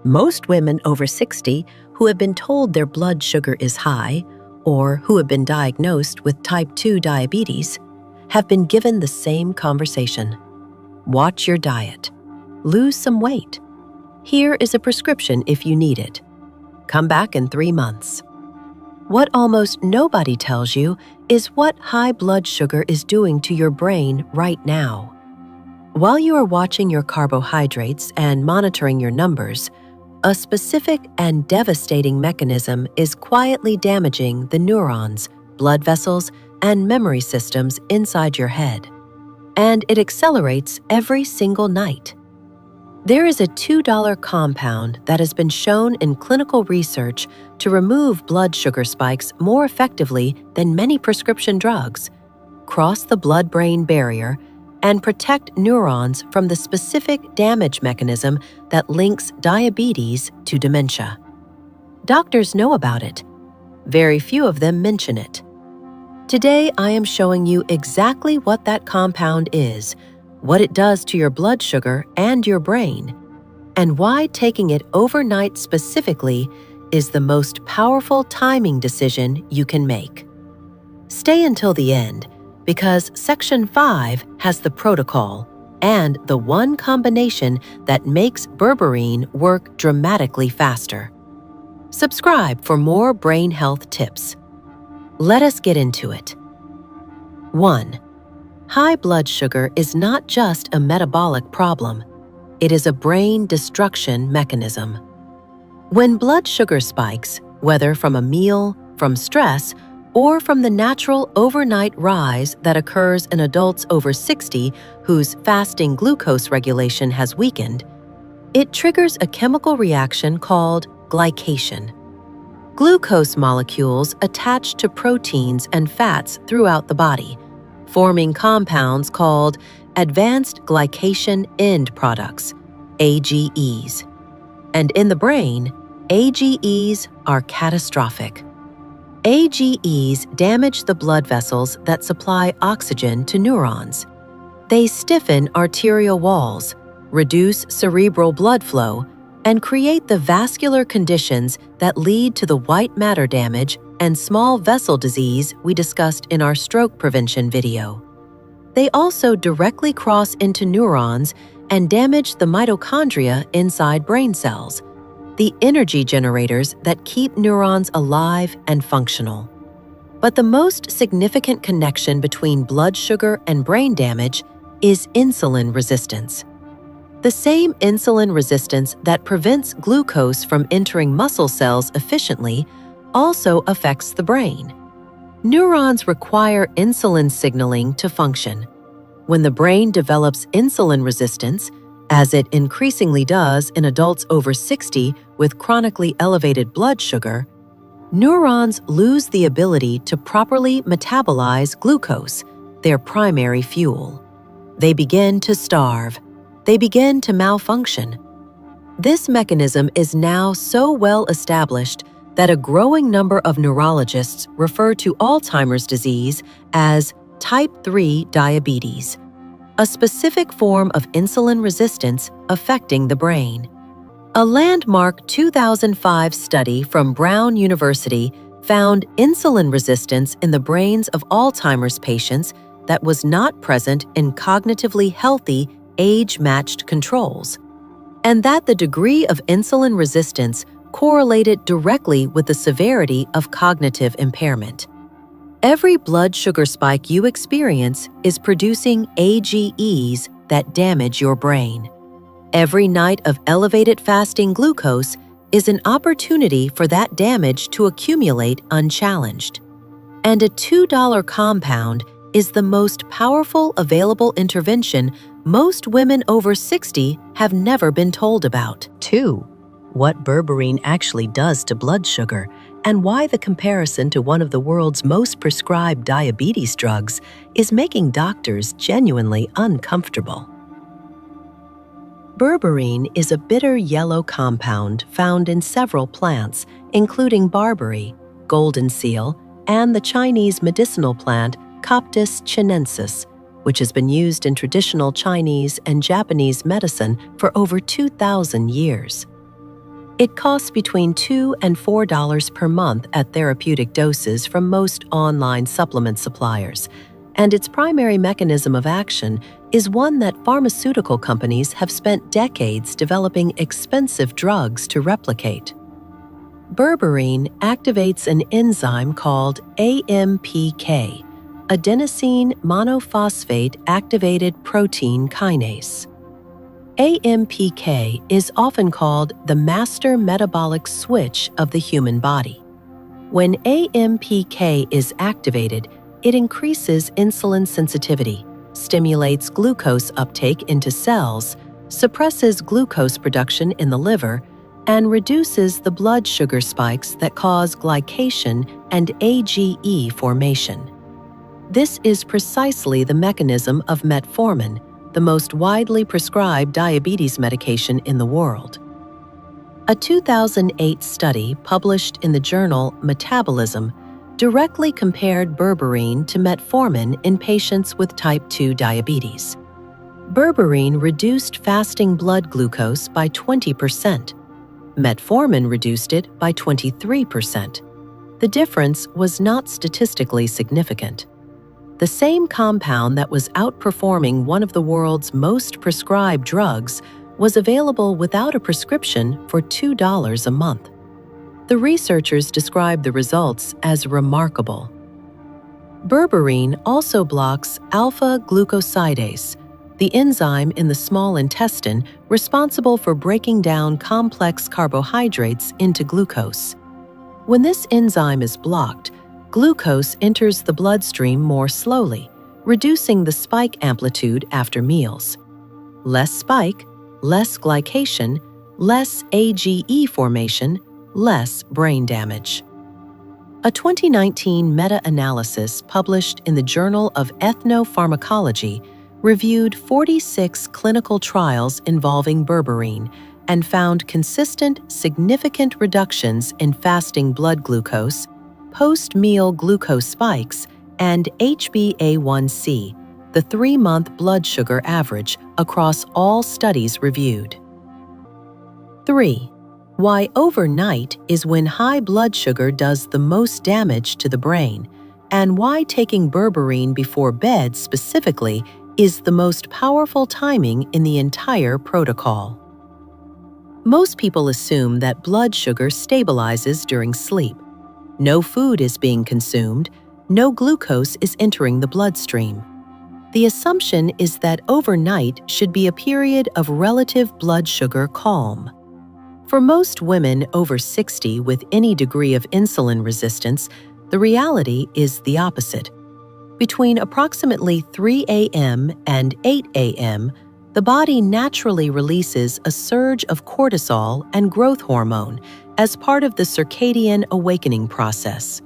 Most women over 60 who have been told their blood sugar is high or who have been diagnosed with type 2 diabetes have been given the same conversation. Watch your diet. Lose some weight. Here is a prescription if you need it. Come back in 3 months. What almost nobody tells you is what high blood sugar is doing to your brain right now. While you are watching your carbohydrates and monitoring your numbers, a specific and devastating mechanism is quietly damaging the neurons, blood vessels, and memory systems inside your head. And it accelerates every single night. There is a $2 compound that has been shown in clinical research to remove blood sugar spikes more effectively than many prescription drugs, cross the blood-brain barrier, and protect neurons from the specific damage mechanism that links diabetes to dementia. Doctors know about it. Very few of them mention it. Today, I am showing you exactly what that compound is, what it does to your blood sugar and your brain, and why taking it overnight specifically is the most powerful timing decision you can make. Stay until the end, because Section 5 has the protocol and the one combination that makes Berberine work dramatically faster. Subscribe for more brain health tips. Let us get into it. 1. High blood sugar is not just a metabolic problem. It is a brain destruction mechanism. When blood sugar spikes, whether from a meal, from stress, or from the natural overnight rise that occurs in adults over 60 whose fasting glucose regulation has weakened, it triggers a chemical reaction called glycation. Glucose molecules attach to proteins and fats throughout the body, forming compounds called advanced glycation end products, AGEs. And in the brain, AGEs are catastrophic. AGEs damage the blood vessels that supply oxygen to neurons. They stiffen arterial walls, reduce cerebral blood flow, and create the vascular conditions that lead to the white matter damage and small vessel disease we discussed in our stroke prevention video. They also directly cross into neurons and damage the mitochondria inside brain cells, the energy generators that keep neurons alive and functional. But the most significant connection between blood sugar and brain damage is insulin resistance. The same insulin resistance that prevents glucose from entering muscle cells efficiently also affects the brain. Neurons require insulin signaling to function. When the brain develops insulin resistance, as it increasingly does in adults over 60 with chronically elevated blood sugar, neurons lose the ability to properly metabolize glucose, their primary fuel. They begin to starve. They begin to malfunction. This mechanism is now so well established that a growing number of neurologists refer to Alzheimer's disease as type 3 diabetes, a specific form of insulin resistance affecting the brain. A landmark 2005 study from Brown University found insulin resistance in the brains of Alzheimer's patients that was not present in cognitively healthy, age-matched controls, and that the degree of insulin resistance correlated directly with the severity of cognitive impairment. Every blood sugar spike you experience is producing AGEs that damage your brain. Every night of elevated fasting glucose is an opportunity for that damage to accumulate unchallenged. And a $2 compound is the most powerful available intervention most women over 60 have never been told about. 2. What Berberine actually does to blood sugar, and why the comparison to one of the world's most prescribed diabetes drugs is making doctors genuinely uncomfortable. Berberine is a bitter yellow compound found in several plants, including barberry, golden seal, and the Chinese medicinal plant Coptis chinensis, which has been used in traditional Chinese and Japanese medicine for over 2,000 years. It costs between $2 and $4 per month at therapeutic doses from most online supplement suppliers, and its primary mechanism of action is one that pharmaceutical companies have spent decades developing expensive drugs to replicate. Berberine activates an enzyme called AMPK, adenosine monophosphate activated protein kinase. AMPK is often called the master metabolic switch of the human body. When AMPK is activated, it increases insulin sensitivity, stimulates glucose uptake into cells, suppresses glucose production in the liver, and reduces the blood sugar spikes that cause glycation and AGE formation. This is precisely the mechanism of Metformin, the most widely prescribed diabetes medication in the world. A 2008 study published in the journal Metabolism directly compared berberine to metformin in patients with type 2 diabetes. Berberine reduced fasting blood glucose by 20%. Metformin reduced it by 23%. The difference was not statistically significant. The same compound that was outperforming one of the world's most prescribed drugs was available without a prescription for $2 a month. The researchers described the results as remarkable. Berberine also blocks alpha-glucosidase, the enzyme in the small intestine responsible for breaking down complex carbohydrates into glucose. When this enzyme is blocked, glucose enters the bloodstream more slowly, reducing the spike amplitude after meals. Less spike, less glycation, less AGE formation, less brain damage. A 2019 meta-analysis published in the Journal of Ethnopharmacology reviewed 46 clinical trials involving berberine and found consistent, significant reductions in fasting blood glucose, post-meal glucose spikes, and HbA1c, the 3-month blood sugar average, across all studies reviewed. 3. Why overnight is when high blood sugar does the most damage to the brain, and why taking berberine before bed specifically is the most powerful timing in the entire protocol. Most people assume that blood sugar stabilizes during sleep. No food is being consumed, no glucose is entering the bloodstream. The assumption is that overnight should be a period of relative blood sugar calm. For most women over 60 with any degree of insulin resistance, the reality is the opposite. Between approximately 3 a.m. and 8 a.m., the body naturally releases a surge of cortisol and growth hormone as part of the circadian awakening process.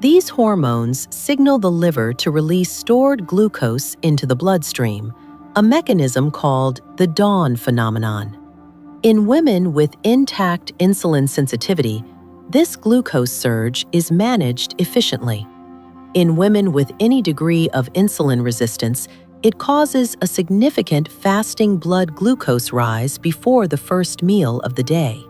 These hormones signal the liver to release stored glucose into the bloodstream, a mechanism called the dawn phenomenon. In women with intact insulin sensitivity, this glucose surge is managed efficiently. In women with any degree of insulin resistance, it causes a significant fasting blood glucose rise before the first meal of the day.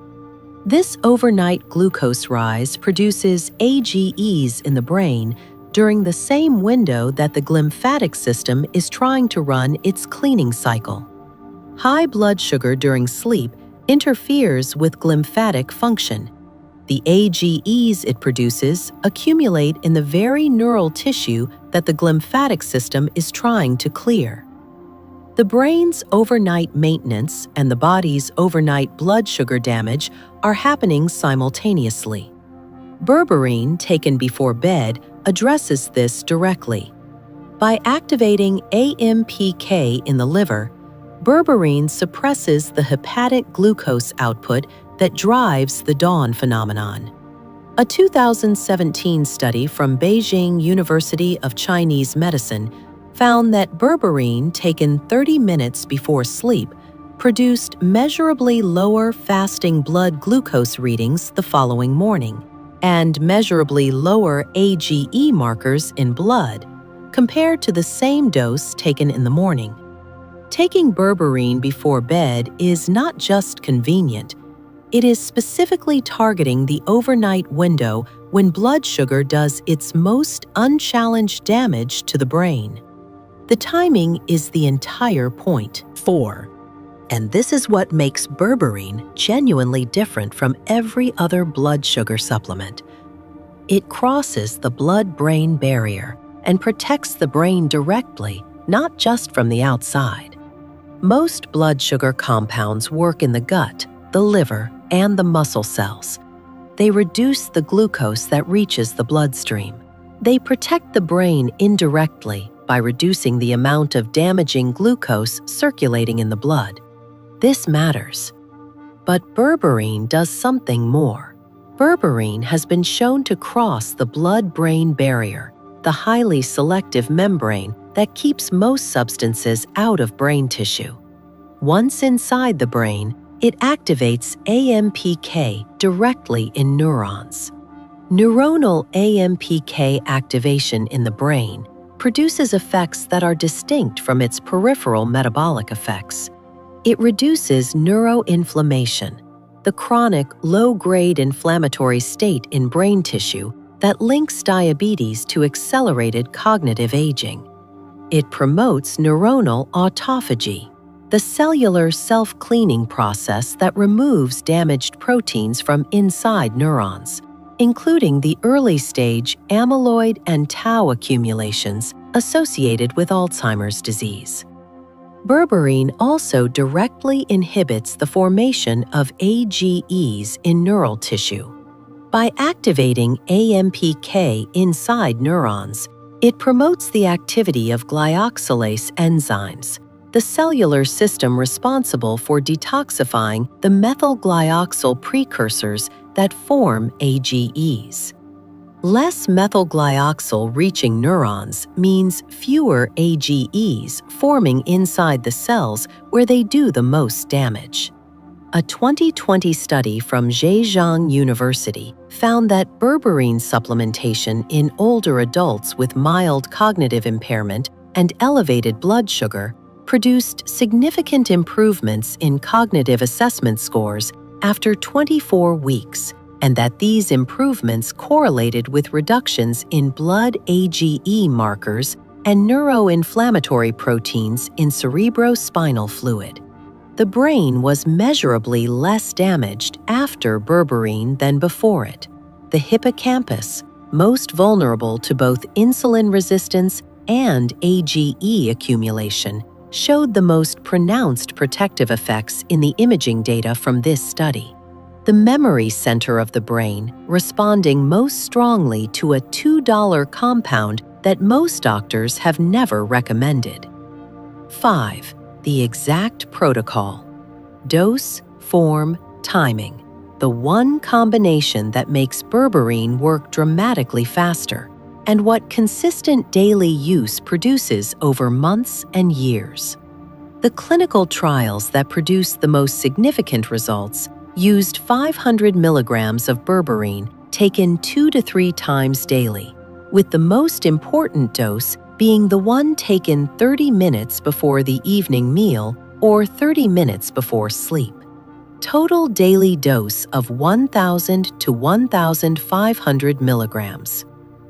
This overnight glucose rise produces AGEs in the brain during the same window that the glymphatic system is trying to run its cleaning cycle. High blood sugar during sleep interferes with glymphatic function. The AGEs it produces accumulate in the very neural tissue that the glymphatic system is trying to clear. The brain's overnight maintenance and the body's overnight blood sugar damage are happening simultaneously. Berberine taken before bed addresses this directly. By activating AMPK in the liver, berberine suppresses the hepatic glucose output that drives the dawn phenomenon. A 2017 study from Beijing University of Chinese Medicine found that berberine taken 30 minutes before sleep produced measurably lower fasting blood glucose readings the following morning and measurably lower AGE markers in blood compared to the same dose taken in the morning. Taking berberine before bed is not just convenient, It is specifically targeting the overnight window when blood sugar does its most unchallenged damage to the brain. The timing is the entire point. 4. And this is what makes Berberine genuinely different from every other blood sugar supplement. It crosses the blood-brain barrier and protects the brain directly, not just from the outside. Most blood sugar compounds work in the gut, the liver, and the muscle cells. They reduce the glucose that reaches the bloodstream. They protect the brain indirectly by reducing the amount of damaging glucose circulating in the blood. This matters. But Berberine does something more. Berberine has been shown to cross the blood-brain barrier, the highly selective membrane that keeps most substances out of brain tissue. Once inside the brain, it activates AMPK directly in neurons. Neuronal AMPK activation in the brain produces effects that are distinct from its peripheral metabolic effects. It reduces neuroinflammation, the chronic, low-grade inflammatory state in brain tissue that links diabetes to accelerated cognitive aging. It promotes neuronal autophagy, the cellular self-cleaning process that removes damaged proteins from inside neurons, including the early-stage amyloid and tau accumulations associated with Alzheimer's disease. Berberine also directly inhibits the formation of AGEs in neural tissue. By activating AMPK inside neurons, it promotes the activity of glyoxylase enzymes, the cellular system responsible for detoxifying the methylglyoxyl precursors that form AGEs. Less methylglyoxyl reaching neurons means fewer AGEs forming inside the cells where they do the most damage. A 2020 study from Zhejiang University found that berberine supplementation in older adults with mild cognitive impairment and elevated blood sugar produced significant improvements in cognitive assessment scores after 24 weeks, and that these improvements correlated with reductions in blood AGE markers and neuroinflammatory proteins in cerebrospinal fluid. The brain was measurably less damaged after berberine than before it. The hippocampus, most vulnerable to both insulin resistance and AGE accumulation, showed the most pronounced protective effects in the imaging data from this study. The memory center of the brain responding most strongly to a $2 compound that most doctors have never recommended. 5. The exact protocol. Dose, form, timing. The one combination that makes berberine work dramatically faster, and what consistent daily use produces over months and years. The clinical trials that produced the most significant results used 500 milligrams of berberine taken 2 to 3 times daily, with the most important dose being the one taken 30 minutes before the evening meal or 30 minutes before sleep. Total daily dose of 1,000 to 1,500 milligrams.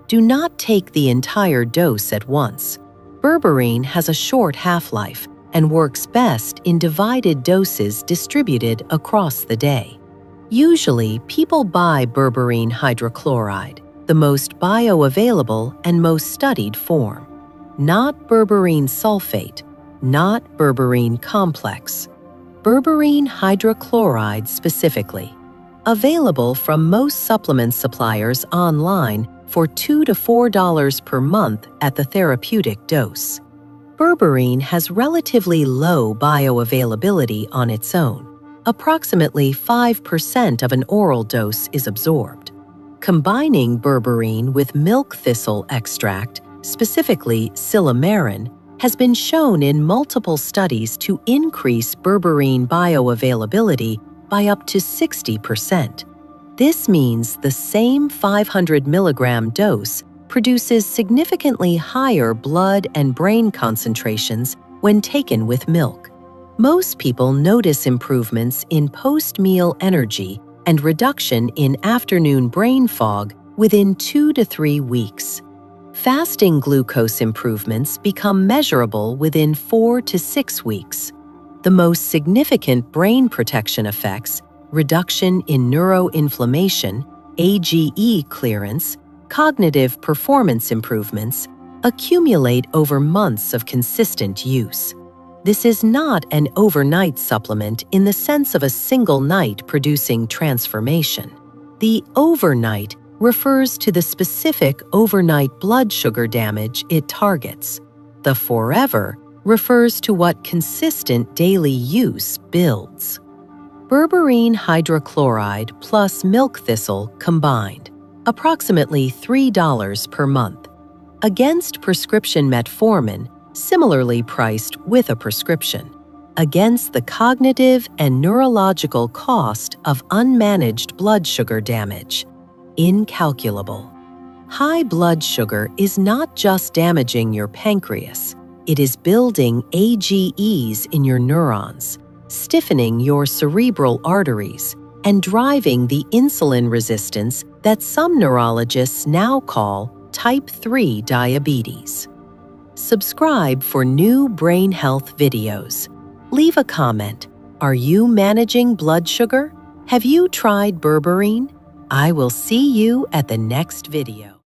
Do not take the entire dose at once. Berberine has a short half-life and works best in divided doses distributed across the day. Usually, people buy berberine hydrochloride, the most bioavailable and most studied form. Not berberine sulfate, not berberine complex. Berberine hydrochloride specifically. Available from most supplement suppliers online for $2 to $4 per month at the therapeutic dose. Berberine has relatively low bioavailability on its own. Approximately 5% of an oral dose is absorbed. Combining berberine with milk thistle extract, specifically silymarin, has been shown in multiple studies to increase berberine bioavailability by up to 60%. This means the same 500 milligram dose produces significantly higher blood and brain concentrations when taken with milk. Most people notice improvements in post-meal energy and reduction in afternoon brain fog within 2 to 3 weeks. Fasting glucose improvements become measurable within 4 to 6 weeks. The most significant brain protection effects, reduction in neuroinflammation, AGE clearance, cognitive performance improvements, accumulate over months of consistent use. This is not an overnight supplement in the sense of a single night producing transformation. The overnight refers to the specific overnight blood sugar damage it targets. The forever refers to what consistent daily use builds. Berberine hydrochloride plus milk thistle combined, approximately $3 per month, against prescription metformin, similarly priced with a prescription, against the cognitive and neurological cost of unmanaged blood sugar damage. Incalculable. High blood sugar is not just damaging your pancreas, it is building AGEs in your neurons, stiffening your cerebral arteries, and driving the insulin resistance that some neurologists now call type 3 diabetes. Subscribe for new brain health videos. Leave a comment. Are you managing blood sugar? Have you tried Berberine? I will see you at the next video.